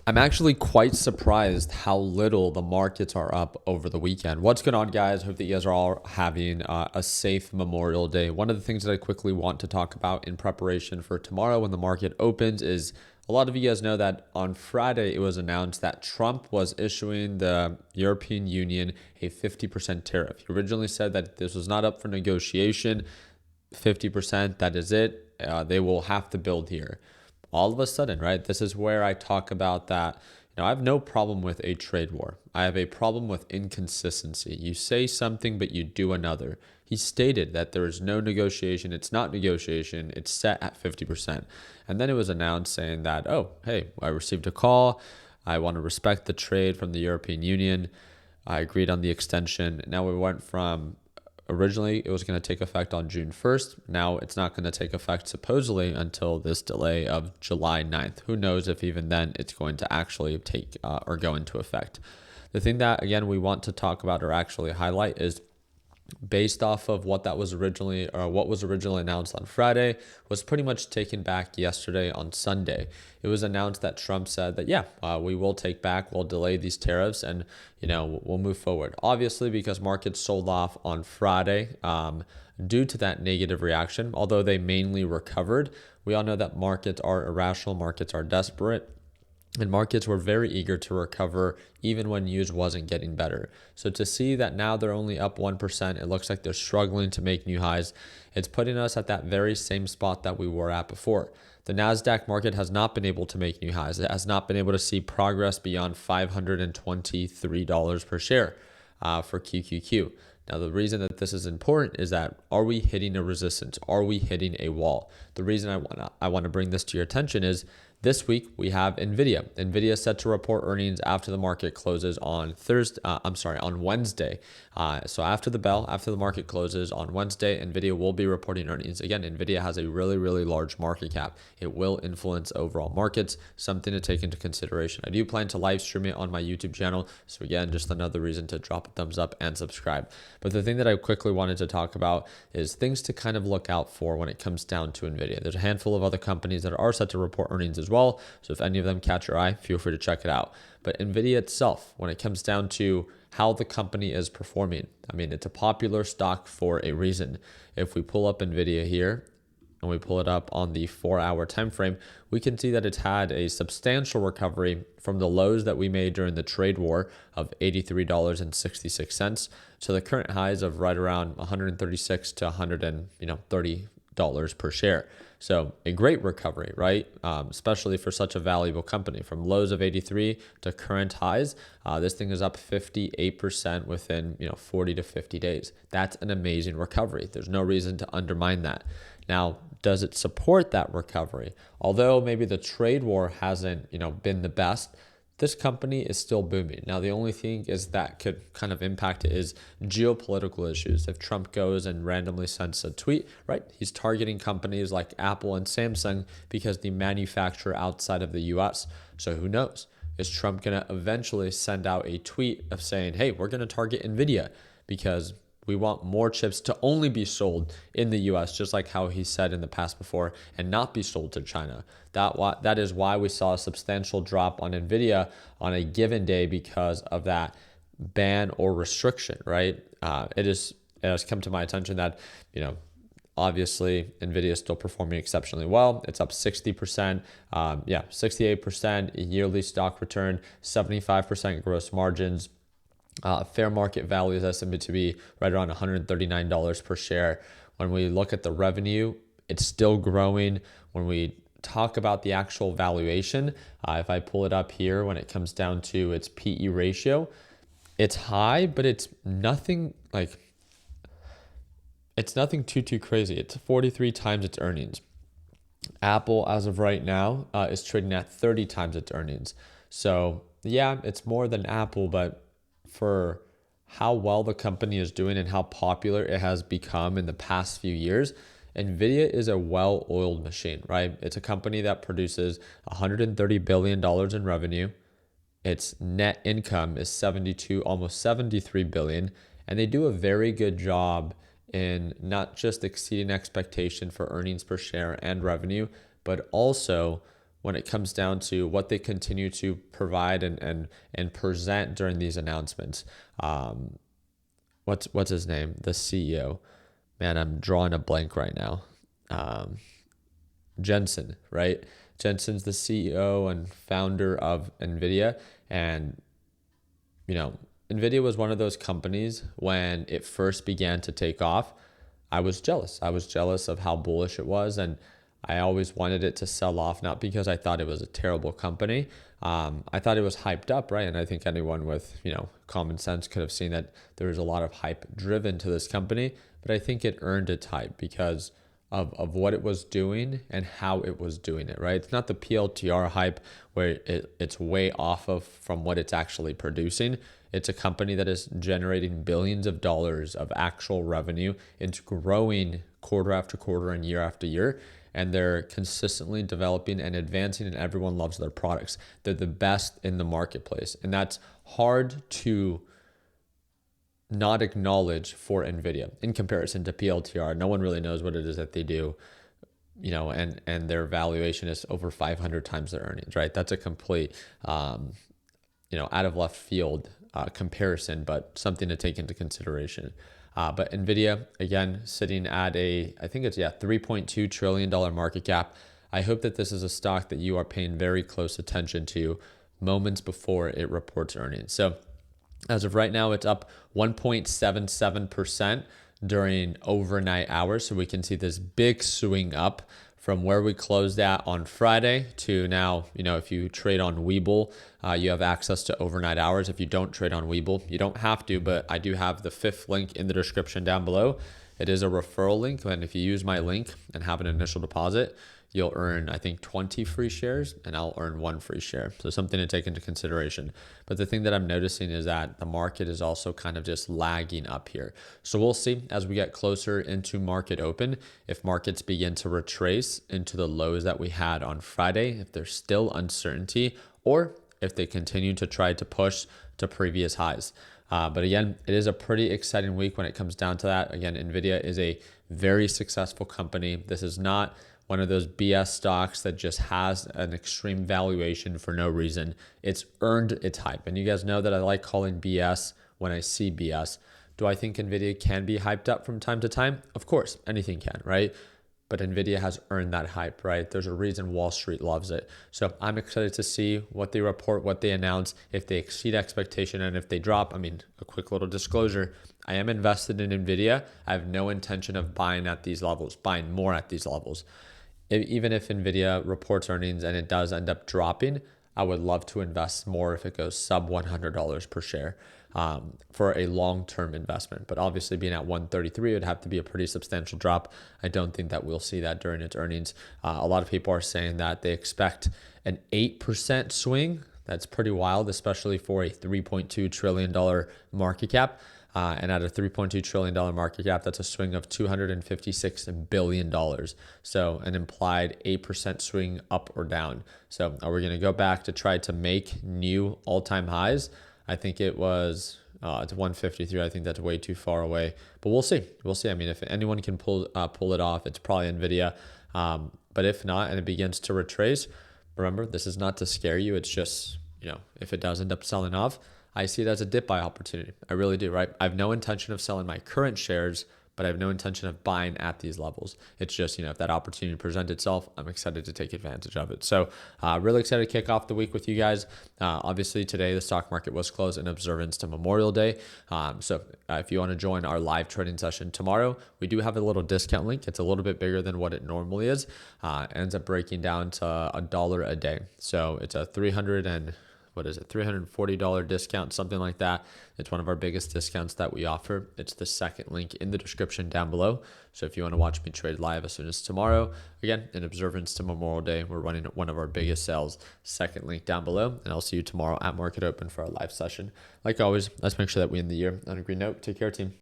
I'm actually quite surprised how little the markets are up over the weekend. What's going on, guys? Hope that you guys are all having a safe Memorial Day. One of the things that I quickly want to talk about in preparation for tomorrow when the market opens is a lot of you guys know that on Friday it was announced that Trump was issuing the European Union a 50% tariff. He originally said that this was not up for negotiation. 50%, that is it. They will have to build here. All of a sudden, right? This is where I talk about that. I have no problem with a trade war. I have a problem with inconsistency. You say something, but you do another. He stated that there is no negotiation. It's not negotiation. It's set at 50%. And then it was announced saying that, oh, hey, I received a call. I want to respect the trade from the European Union. I agreed on the extension. Now we went from originally it was going to take effect on June 1st. Now it's not going to take effect supposedly until this delay of July 9th. Who knows if even then it's going to actually take or go into effect. The thing that, again, we want to talk about or actually highlight is based off of what was originally announced on Friday was pretty much taken back yesterday on Sunday. It was announced that Trump said that, we will take back, we'll delay these tariffs and, we'll move forward. Obviously, because markets sold off on Friday due to that negative reaction, although they mainly recovered, we all know that markets are irrational, markets are desperate. And markets were very eager to recover even when news wasn't getting better. So to see that now they're only up 1%, it looks like they're struggling to make new highs. It's putting us at that very same spot that we were at before. The NASDAQ market has not been able to make new highs. It has not been able to see progress beyond $523 per share for QQQ. Now, the reason that this is important is that are we hitting a resistance? Are we hitting a wall? The reason I want to bring this to your attention is this week we have Nvidia. Nvidia is set to report earnings after the market closes on Wednesday. So after the bell, after the market closes on Wednesday, Nvidia will be reporting earnings. Again, Nvidia has a really, really large market cap. It will influence overall markets, something to take into consideration. I do plan to live stream it on my YouTube channel. So again, just another reason to drop a thumbs up and subscribe. But the thing that I quickly wanted to talk about is things to kind of look out for when it comes down to Nvidia. There's a handful of other companies that are set to report earnings as well. So if any of them catch your eye, feel free to check it out. But Nvidia itself, when it comes down to how the company is performing, I mean, it's a popular stock for a reason. If we pull up Nvidia here and we pull it up on the 4-hour time frame, we can see that it's had a substantial recovery from the lows that we made during the trade war of $83.66 to the current highs of right around $136 to $130 per share. So a great recovery, right? Especially for such a valuable company. From lows of 83 to current highs, this thing is up 58% within 40 to 50 days. That's an amazing recovery. There's no reason to undermine that. Now, does it support that recovery? Although maybe the trade war hasn't been the best, this company is still booming. Now, the only thing is that could kind of impact it is geopolitical issues. If Trump goes and randomly sends a tweet, right, he's targeting companies like Apple and Samsung because they manufacture outside of the US. So who knows? Is Trump going to eventually send out a tweet of saying, hey, we're going to target Nvidia because we want more chips to only be sold in the US, just like how he said in the past before, and not be sold to China. That is why we saw a substantial drop on Nvidia on a given day because of that ban or restriction, right? It has come to my attention that, obviously Nvidia is still performing exceptionally well. It's up 60%, 68% yearly stock return, 75% gross margins. Fair market value is estimated to be right around $139 per share. When we look at the revenue, it's still growing. When we talk about the actual valuation, if I pull it up here, when it comes down to its PE ratio, it's high, but it's nothing too crazy. It's 43 times its earnings. Apple, as of right now, is trading at 30 times its earnings. So yeah, it's more than Apple, but for how well the company is doing and how popular it has become in the past few years, Nvidia is a well-oiled machine, right? It's a company that produces $130 billion in revenue. Its net income is almost 73 billion, and they do a very good job in not just exceeding expectation for earnings per share and revenue, but also when it comes down to what they continue to provide and present during these announcements. What's his name? The CEO. Man, I'm drawing a blank right now. Um, Jensen, right? Jensen's the CEO and founder of Nvidia, and you know, Nvidia was one of those companies when it first began to take off. I was jealous. I was jealous of how bullish it was, and I always wanted it to sell off, not because I thought it was a terrible company. I thought it was hyped up, right? And I think anyone with, common sense could have seen that there was a lot of hype driven to this company, but I think it earned its hype because of what it was doing and how it was doing it, right? It's not the PLTR hype where it's way off of from what it's actually producing. It's a company that is generating billions of dollars of actual revenue. It's growing quarter after quarter and year after year. And they're consistently developing and advancing, and everyone loves their products. They're the best in the marketplace. And that's hard to not acknowledge for Nvidia in comparison to PLTR. No one really knows what it is that they do, and their valuation is over 500 times their earnings, right? That's a complete, out of left field comparison, but something to take into consideration. But Nvidia, again, sitting at I think it's $3.2 trillion market cap. I hope that this is a stock that you are paying very close attention to moments before it reports earnings. So as of right now, it's up 1.77% during overnight hours. So we can see this big swing up from where we closed at on Friday to now. If you trade on Webull, you have access to overnight hours. If you don't trade on Webull, you don't have to, but I do have the 5th link in the description down below. It is a referral link, and if you use my link and have an initial deposit, you'll earn, I think, 20 free shares, and I'll earn 1 free share. So something to take into consideration. But the thing that I'm noticing is that the market is also kind of just lagging up here. So we'll see as we get closer into market open, if markets begin to retrace into the lows that we had on Friday, if there's still uncertainty, or if they continue to try to push to previous highs. But again, it is a pretty exciting week when it comes down to that. Again, Nvidia is a very successful company. This is not one of those BS stocks that just has an extreme valuation for no reason. It's earned its hype. And you guys know that I like calling BS when I see BS. Do I think Nvidia can be hyped up from time to time? Of course, anything can, right? But Nvidia has earned that hype, right? There's a reason Wall Street loves it. So I'm excited to see what they report, what they announce, if they exceed expectation, and if they drop. A quick little disclosure, I am invested in Nvidia. I have no intention of buying at these levels, buying more at these levels. Even if Nvidia reports earnings and it does end up dropping, I would love to invest more if it goes sub $100 per share for a long-term investment. But obviously being at 133, it would have to be a pretty substantial drop. I don't think that we'll see that during its earnings. A lot of people are saying that they expect an 8% swing. That's pretty wild, especially for a $3.2 trillion market cap. And at a $3.2 trillion market cap, that's a swing of $256 billion. So an implied 8% swing up or down. So are we going to go back to try to make new all-time highs? I think it was, it's 153. I think that's way too far away, but we'll see. We'll see. If anyone can pull it off, it's probably Nvidia. But if not, and it begins to retrace, remember, this is not to scare you. It's just, if it does end up selling off, I see it as a dip buy opportunity. I really do, right? I have no intention of selling my current shares, but I have no intention of buying at these levels. It's just, if that opportunity presents itself, I'm excited to take advantage of it. So really excited to kick off the week with you guys. Obviously, today the stock market was closed in observance to Memorial Day. So if you want to join our live trading session tomorrow, we do have a little discount link. It's a little bit bigger than what it normally is. It ends up breaking down to $1 a day. So it's a $340 discount, something like that. It's one of our biggest discounts that we offer. It's the 2nd link in the description down below. So if you want to watch me trade live as soon as tomorrow, again, in observance to Memorial Day, we're running one of our biggest sales. 2nd link down below. And I'll see you tomorrow at market open for our live session. Like always, let's make sure that we end the year on a green note. Take care, team.